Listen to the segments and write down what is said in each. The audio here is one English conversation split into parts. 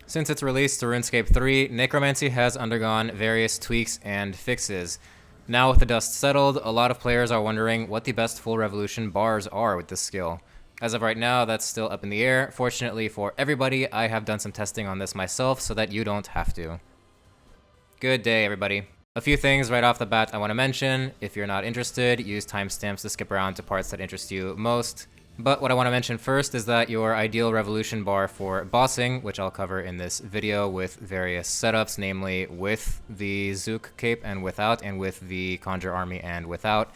Since its release to RuneScape 3, Necromancy has undergone various tweaks and fixes. Now with the dust settled, a lot of players are wondering what the best full Revolution bars are with this skill. As of right now, that's still up in the air. Fortunately for everybody, I have done some testing on this myself so that you don't have to. Good day, everybody. A few things right off the bat I want to mention. If you're not interested, use timestamps to skip around to parts that interest you most. But what I want to mention first is that your ideal Revolution bar for bossing, which I'll cover in this video with various setups, namely with the Zuk Cape and without, and with the Conjure Army and without.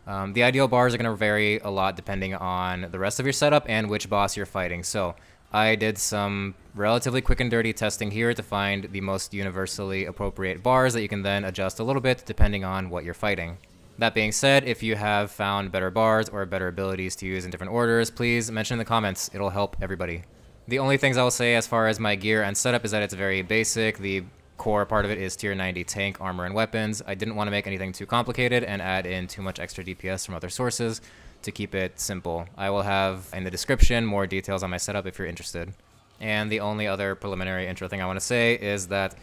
The ideal bars are going to vary a lot depending on the rest of your setup and which boss you're fighting. So I did some relatively quick and dirty testing here to find the most universally appropriate bars that you can then adjust a little bit depending on what you're fighting. That being said, if you have found better bars or better abilities to use in different orders, please mention in the comments. It'll help everybody. The only things I will say as far as my gear and setup is that it's very basic. The core part of it is tier 90 tank, armor, and weapons. I didn't want to make anything too complicated and add in too much extra DPS from other sources to keep it simple. I will have in the description more details on my setup if you're interested. And the only other preliminary intro thing I want to say is that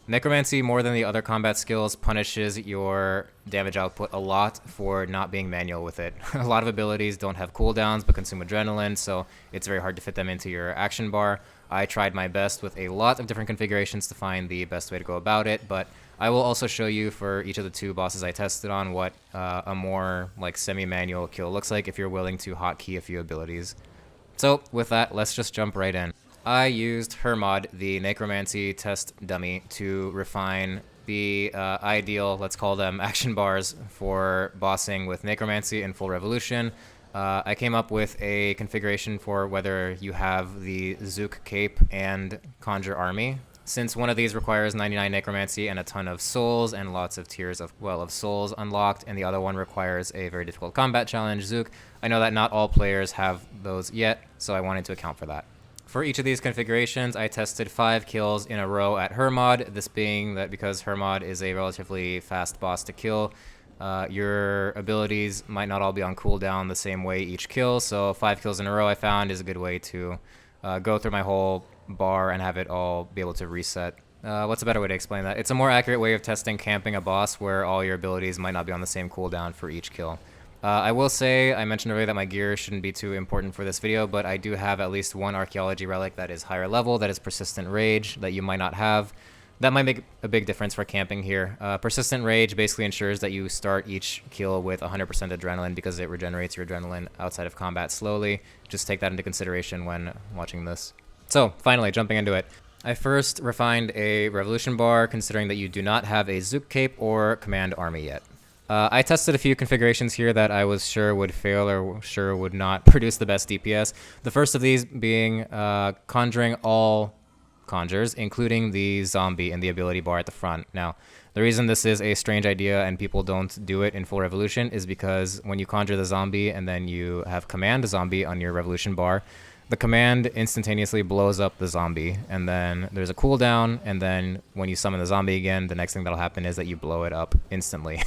Necromancy, more than the other combat skills, punishes your damage output a lot for not being manual with it. A lot of abilities don't have cooldowns but consume adrenaline, so it's very hard to fit them into your action bar. I tried my best with a lot of different configurations to find the best way to go about it, but I will also show you for each of the two bosses I tested on what a more like semi-manual kill looks like if you're willing to hotkey a few abilities. So with that, let's just jump right in. I used Hermod, the Necromancy test dummy, to refine the ideal, let's call them action bars, for bossing with Necromancy in full Revolution. I came up with a configuration for whether you have the Zuk Cape and Conjure Army. Since one of these requires 99 Necromancy and a ton of souls and lots of tiers of souls unlocked, and the other one requires a very difficult combat challenge, Zuk, I know that not all players have those yet, so I wanted to account for that. For each of these configurations, I tested 5 kills in a row at Hermod, this being that because Hermod is a relatively fast boss to kill, your abilities might not all be on cooldown the same way each kill, so 5 kills in a row I found is a good way to go through my whole bar and have it all be able to reset. What's a better way to explain that? It's a more accurate way of testing camping a boss where all your abilities might not be on the same cooldown for each kill. I will say, I mentioned earlier that my gear shouldn't be too important for this video, but I do have at least one archaeology relic that is higher level, that is Persistent Rage, that you might not have. That might make a big difference for camping here. Persistent Rage basically ensures that you start each kill with 100% adrenaline because it regenerates your adrenaline outside of combat slowly. Just take that into consideration when watching this. So, finally, jumping into it. I first refined a Revolution bar considering that you do not have a Zuk Cape or Command Army yet. I tested a few configurations here that I was sure would fail or sure would not produce the best DPS. The first of these being conjuring all conjures, including the zombie in the ability bar at the front. Now, the reason this is a strange idea and people don't do it in full Revolution is because when you conjure the zombie and then you have command zombie on your Revolution bar, the command instantaneously blows up the zombie, and then there's a cooldown, and then when you summon the zombie again, the next thing that'll happen is that you blow it up instantly.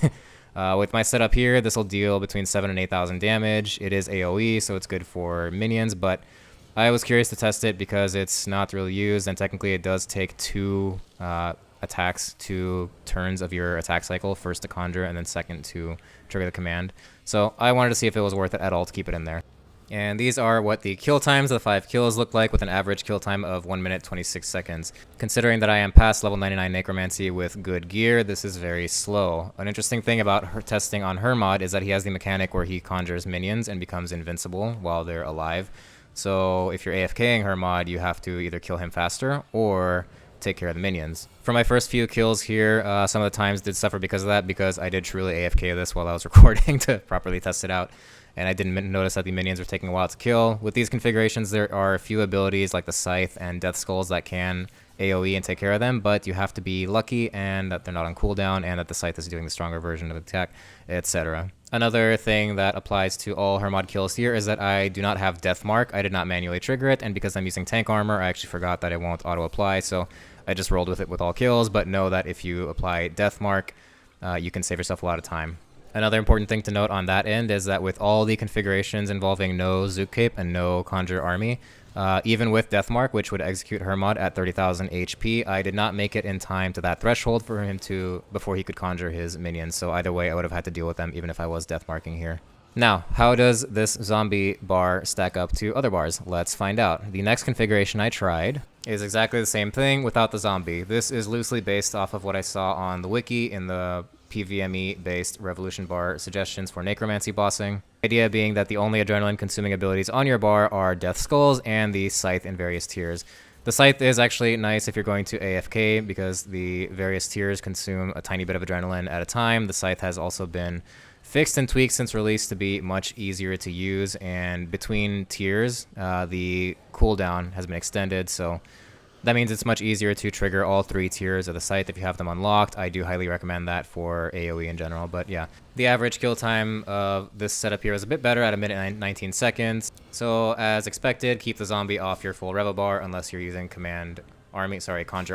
With my setup here, this will deal between 7,000 and 8,000 damage. It is AoE, so it's good for minions, but I was curious to test it because it's not really used, and technically it does take 2 attacks, 2 turns of your attack cycle, first to conjure and then second to trigger the command. So I wanted to see if it was worth it at all to keep it in there. And these are what the kill times of the 5 kills look like, with an average kill time of 1 minute 26 seconds. Considering that I am past level 99 Necromancy with good gear, this is very slow. An interesting thing about her testing on Hermod is that he has the mechanic where he conjures minions and becomes invincible while they're alive. So if you're AFKing Hermod, you have to either kill him faster or take care of the minions. For my first few kills here, some of the times did suffer because of that, because I did truly AFK this while I was recording to properly test it out. And I didn't notice that the minions were taking a while to kill. With these configurations, there are a few abilities like the Scythe and Death Skulls that can AoE and take care of them, but you have to be lucky and that they're not on cooldown and that the Scythe is doing the stronger version of the attack, etc. Another thing that applies to all Hermod kills here is that I do not have Death Mark. I did not manually trigger it, and because I'm using tank armor, I actually forgot that it won't auto-apply, so I just rolled with it with all kills, but know that if you apply Death Mark, you can save yourself a lot of time. Another important thing to note on that end is that with all the configurations involving no Zuk Cape and no Conjure Army, even with Deathmark, which would execute Hermod at 30,000 HP, I did not make it in time to that threshold for him to, before he could conjure his minions. So either way, I would have had to deal with them even if I was Deathmarking here. Now, how does this zombie bar stack up to other bars? Let's find out. The next configuration I tried is exactly the same thing without the zombie. This is loosely based off of what I saw on the wiki in the PvME-based Revolution bar suggestions for Necromancy bossing. Idea being that the only adrenaline-consuming abilities on your bar are Death Skulls and the Scythe in various tiers. The Scythe is actually nice if you're going to AFK because the various tiers consume a tiny bit of adrenaline at a time. The Scythe has also been fixed and tweaked since release to be much easier to use, and between tiers, the cooldown has been extended, so that means it's much easier to trigger all 3 tiers of the Scythe if you have them unlocked. I do highly recommend that for AoE in general, but yeah. The average kill time of this setup here is a bit better at 1:19 seconds. So as expected, keep the zombie off your full Revo bar unless you're using Conjure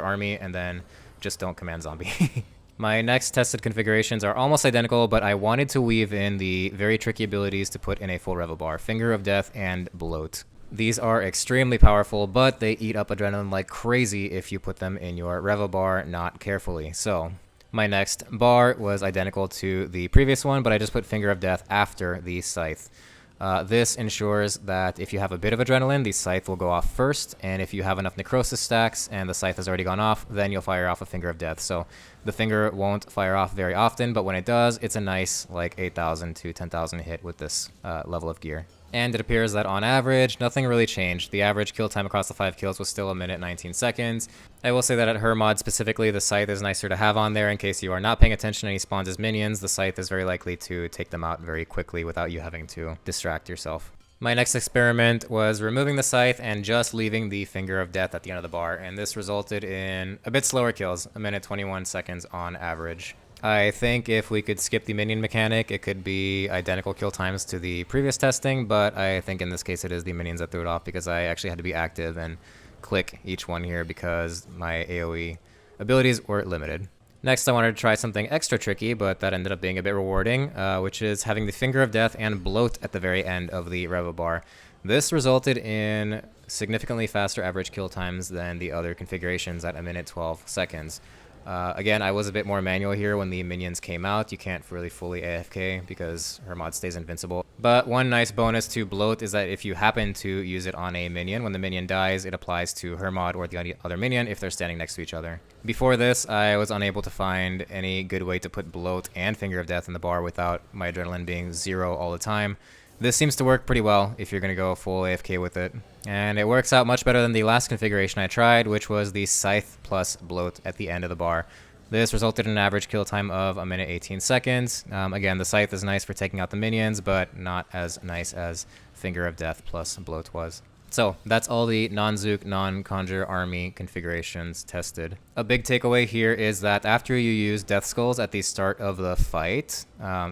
Army, and then just don't command zombie. My next tested configurations are almost identical, but I wanted to weave in the very tricky abilities to put in a full Revo bar: Finger of Death and Bloat. These are extremely powerful, but they eat up adrenaline like crazy if you put them in your Revo bar not carefully. So my next bar was identical to the previous one, but I just put Finger of Death after the Scythe. This ensures that if you have a bit of adrenaline, the Scythe will go off first, and if you have enough Necrosis stacks and the Scythe has already gone off, then you'll fire off a Finger of Death. So the Finger won't fire off very often, but when it does, it's a nice like 8,000 to 10,000 hit with this level of gear. And it appears that on average, nothing really changed. The average kill time across the 5 kills was still 1:19 seconds. I will say that at Hermod specifically, the Scythe is nicer to have on there in case you are not paying attention and he spawns his minions. The Scythe is very likely to take them out very quickly without you having to distract yourself. My next experiment was removing the Scythe and just leaving the Finger of Death at the end of the bar, and this resulted in a bit slower kills, 1:21 seconds on average. I think if we could skip the minion mechanic, it could be identical kill times to the previous testing, but I think in this case it is the minions that threw it off because I actually had to be active and click each one here because my AoE abilities were limited. Next, I wanted to try something extra tricky, but that ended up being a bit rewarding, which is having the Finger of Death and Bloat at the very end of the Revo bar. This resulted in significantly faster average kill times than the other configurations at 1:12 seconds. Again, I was a bit more manual here when the minions came out. You can't really fully AFK because Hermod stays invincible. But one nice bonus to Bloat is that if you happen to use it on a minion, when the minion dies, it applies to Hermod or the other minion if they're standing next to each other. Before this, I was unable to find any good way to put Bloat and Finger of Death in the bar without my adrenaline being 0 all the time. This seems to work pretty well if you're going to go full AFK with it. And it works out much better than the last configuration I tried, which was the Scythe plus Bloat at the end of the bar. This resulted in an average kill time of 1:18 seconds. Again, the Scythe is nice for taking out the minions, but not as nice as Finger of Death plus Bloat was. So that's all the non-Zuk, non-Conjure Army configurations tested. A big takeaway here is that after you use Death Skulls at the start of the fight,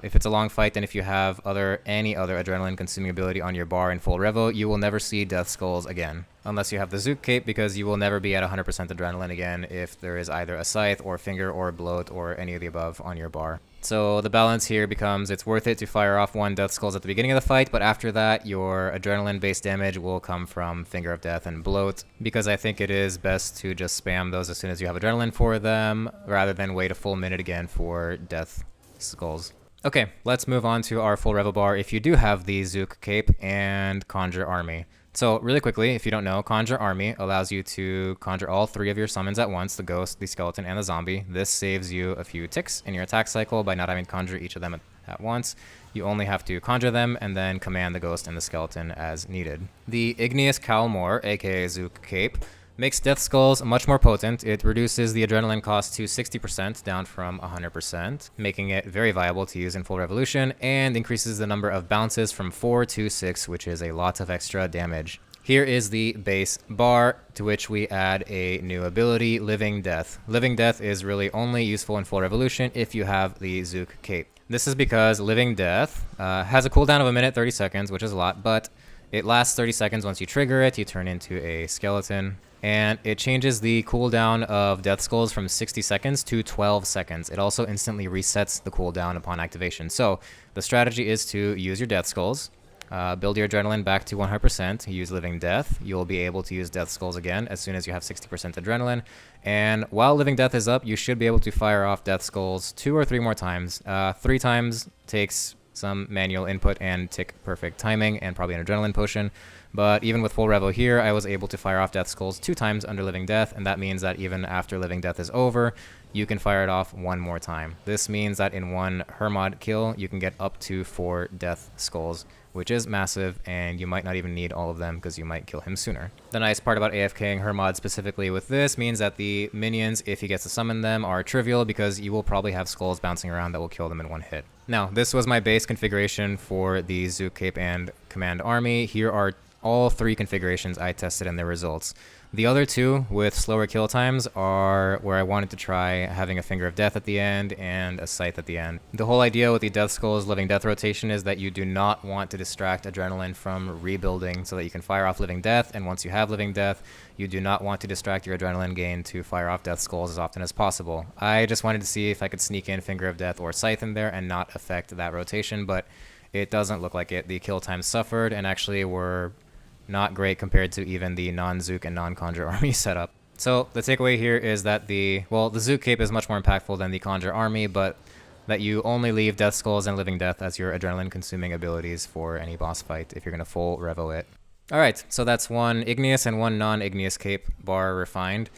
if it's a long fight and if you have any other adrenaline consuming ability on your bar in full Revo, you will never see Death Skulls again. Unless you have the Zuk Cape, because you will never be at 100% adrenaline again if there is either a Scythe or Finger or Bloat or any of the above on your bar. So the balance here becomes it's worth it to fire off 1 Death Skulls at the beginning of the fight, but after that your adrenaline-based damage will come from Finger of Death and Bloat, because I think it is best to just spam those as soon as you have adrenaline for them, rather than wait a full minute again for Death Skulls. Okay, let's move on to our full Revo bar if you do have the Zuk Cape and Conjure Army. So really quickly, if you don't know, Conjure Army allows you to conjure all 3 of your summons at once, the ghost, the skeleton, and the zombie. This saves you a few ticks in your attack cycle by not having to conjure each of them at once. You only have to conjure them and then command the ghost and the skeleton as needed. The Igneous Calmore, aka Zuk Cape, makes Death Skulls much more potent. It reduces the adrenaline cost to 60%, down from 100%, making it very viable to use in full Revolution, and increases the number of bounces from 4 to 6, which is a lot of extra damage. Here is the base bar, to which we add a new ability, Living Death. Living Death is really only useful in full Revolution if you have the Zuk Cape. This is because Living Death has a cooldown of 1:30 seconds, which is a lot, but it lasts 30 seconds once you trigger it. You turn into a skeleton. and it changes the cooldown of Death Skulls from 60 seconds to 12 seconds. It also instantly resets the cooldown upon activation. So the strategy is to use your Death Skulls, build your adrenaline back to 100%, use Living Death. You'll be able to use Death Skulls again as soon as you have 60% adrenaline. And while Living Death is up, you should be able to fire off Death Skulls 2 or 3 more times. 3 times takes some manual input and tick perfect timing and probably an adrenaline potion. But even with full Revo here, I was able to fire off Death Skulls 2 times under Living Death, and that means that even after Living Death is over, you can fire it off 1 more time. This means that in one Hermod kill, you can get up to 4 Death Skulls, which is massive, and you might not even need all of them because you might kill him sooner. The nice part about AFKing Hermod specifically with this means that the minions, if he gets to summon them, are trivial because you will probably have skulls bouncing around that will kill them in 1 hit. Now, this was my base configuration for the Zuk Cape and Command Army. Here are all 3 configurations I tested and their results. The other 2 with slower kill times are where I wanted to try having a Finger of Death at the end and a Scythe at the end. The whole idea with the Death Skulls Living Death rotation is that you do not want to distract adrenaline from rebuilding so that you can fire off Living Death, and once you have Living Death, you do not want to distract your adrenaline gain to fire off Death Skulls as often as possible. I just wanted to see if I could sneak in Finger of Death or Scythe in there and not affect that rotation, but it doesn't look like it. The kill times suffered and actually were not great compared to even the non-Zuk and non-Conjure Army setup. So the takeaway here is that the Zuk Cape is much more impactful than the Conjure Army, but that you only leave Death Skulls and Living Death as your adrenaline-consuming abilities for any boss fight if you're going to full Revo it. Alright, so that's one Igneous and one non-Igneous Cape bar refined.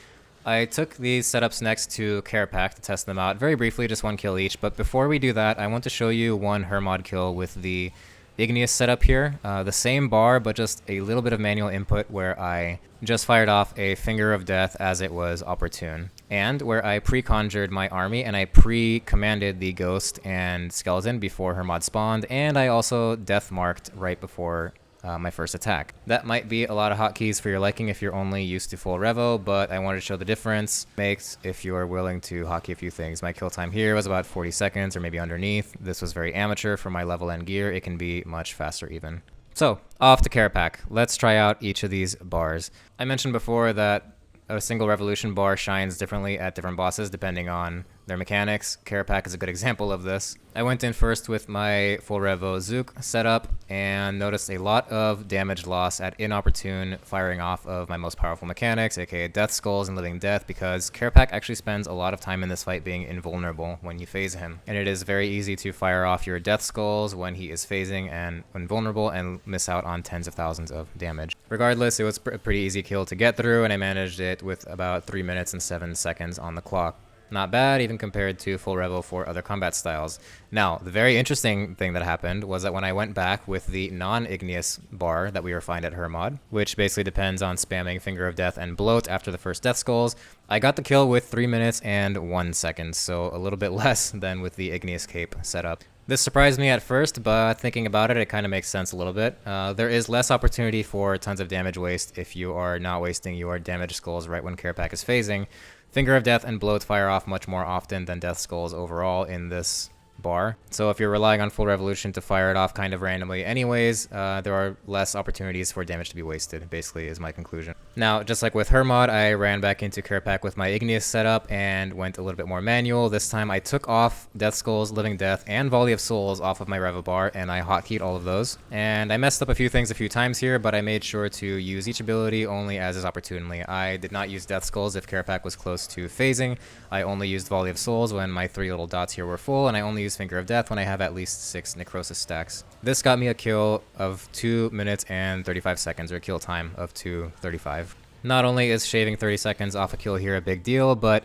I took these setups next to Kerapac to test them out very briefly, just 1 kill each, but before we do that, I want to show you one Hermod kill with the Igneous setup here. The same bar, but just a little bit of manual input where I just fired off a Finger of Death as it was opportune, and where I pre-conjured my army and I pre-commanded the Ghost and Skeleton before Hermod spawned, and I also death marked right before my first attack. That might be a lot of hotkeys for your liking if you're only used to full Revo, but I wanted to show the difference makes if you are willing to hotkey a few things. My kill time here was about 40 seconds or maybe underneath. This was very amateur for my level and gear. It can be much faster even. So, off to Kerapac. Let's try out each of these bars. I mentioned before that a single Revolution bar shines differently at different bosses depending on their mechanics. Kerapac is a good example of this. I went in first with my full Revo Zuk setup and noticed a lot of damage loss at inopportune firing off of my most powerful mechanics, aka Death Skulls and Living Death, because Kerapac actually spends a lot of time in this fight being invulnerable when you phase him. And it is very easy to fire off your Death Skulls when he is phasing and when vulnerable and miss out on tens of thousands of damage. Regardless, it was a pretty easy kill to get through, and I managed it with about 3 minutes and 7 seconds on the clock. Not bad, even compared to full Revo for other combat styles. Now, the very interesting thing that happened was that when I went back with the non-Igneous bar that we refined at Hermod, which basically depends on spamming Finger of Death and Bloat after the first Death Skulls, I got the kill with 3 minutes and 1 second, so a little bit less than with the Igneous Cape setup. This surprised me at first, but thinking about it, it kind of makes sense a little bit. There is less opportunity for tons of damage waste if you are not wasting your damage skulls right when Kerapac is phasing. Finger of Death and Bloat fire off much more often than Death Skulls overall in this bar. So if you're relying on full Revolution to fire it off kind of randomly anyways, there are less opportunities for damage to be wasted, basically, is my conclusion. Now, just like with Hermod, I ran back into Kerapac with my Igneous setup and went a little bit more manual. This time I took off Death Skulls, Living Death, and Volley of Souls off of my Revo bar, and I hotkeyed all of those. And I messed up a few things a few times here, but I made sure to use each ability only as is opportunely. I did not use Death Skulls if Kerapac was close to phasing. I only used Volley of Souls when my 3 little dots here were full, and I only used Finger of Death when I have at least 6 Necrosis stacks. This got me a kill of 2 minutes and 35 seconds, or a kill time of 2:35. Not only is shaving 30 seconds off a kill here a big deal, but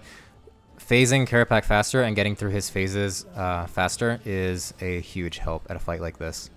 phasing Kerapac faster and getting through his phases faster is a huge help at a fight like this.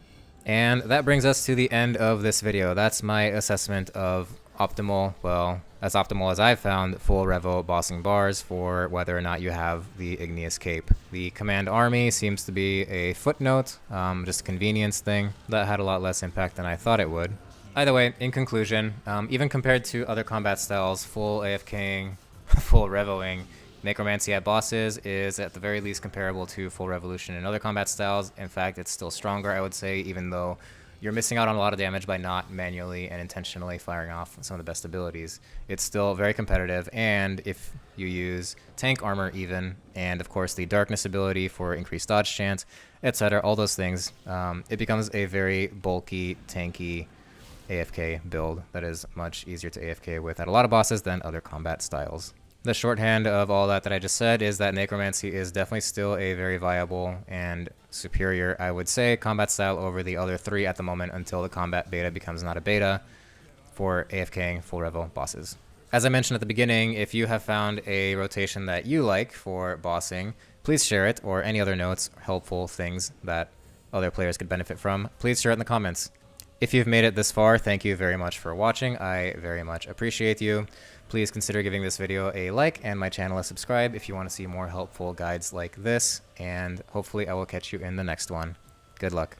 And that brings us to the end of this video. That's my assessment of optimal, well, as optimal as I've found, full Revo bossing bars for whether or not you have the Igneous Cape. The Command Army seems to be a footnote, just a convenience thing. That had a lot less impact than I thought it would. Either way, in conclusion, even compared to other combat styles, full AFKing, full Revoing, Necromancy at bosses is at the very least comparable to full Revolution in other combat styles. In fact, it's still stronger, I would say, even though you're missing out on a lot of damage by not manually and intentionally firing off some of the best abilities. It's still very competitive, and if you use tank armor even, and of course the darkness ability for increased dodge chance, etc., all those things, it becomes a very bulky, tanky AFK build that is much easier to AFK with at a lot of bosses than other combat styles. The shorthand of all that I just said is that Necromancy is definitely still a very viable and superior, I would say, combat style over the other three at the moment until the combat beta becomes not a beta for AFKing full Revo bosses. As I mentioned at the beginning, if you have found a rotation that you like for bossing, please share it, or any other notes, helpful things that other players could benefit from. Please share it in the comments. If you've made it this far, thank you very much for watching. I very much appreciate you. Please consider giving this video a like and my channel a subscribe if you want to see more helpful guides like this, and hopefully I will catch you in the next one. Good luck.